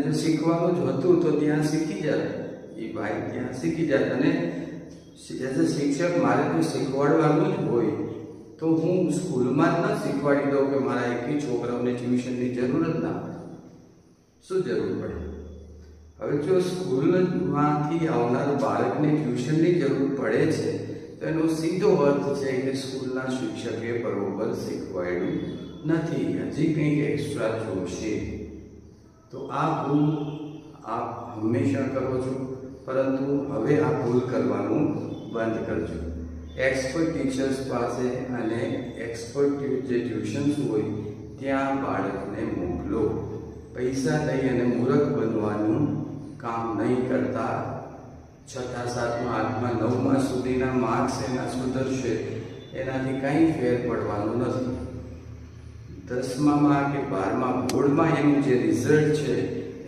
જો શીખવાનું જ હતું તો ત્યાં શીખી જાય, એ ભાઈ ત્યાં શીખી જાય. અને એઝ અ શિક્ષક મારે તો શીખવાડવાનું જ હોય તો હું સ્કૂલમાં જ ન શીખવાડી દઉં કે મારા એકેય છોકરાઓને ટ્યુશનની જરૂર જ ના પડે. શું જરૂર પડે? હવે જો સ્કૂલમાંથી આવનાર બાળકને ટ્યુશનની જરૂર પડે છે તો એનો સીધો અર્થ છે કે સ્કૂલના શિક્ષકે બરોબર શીખવાડ્યું નથી, હજી કંઈક એક્સ્ટ્રા જોશે. તો આ ભૂલ આપ હંમેશા કરો છો, પરંતુ હવે આ ભૂલ કરવાનું બંધ કરજો. એક્સપર્ટ ટીચર્સ પાસે અને એક્સપર્ટ જે ટ્યુશન્સ હોય ત્યાં બાળકને મોકલો. પૈસા લઈ અને મૂર્ખ બનવાનું કામ નહીં કરતા. 6થા 7મા 8મા 9મા સુધીના માર્ક્સ એના સુધરશે, એનાથી કંઈ ફેર પડવાનો નથી. 10મામાં કે 12મા બોર્ડમાં એનું જે રિઝલ્ટ છે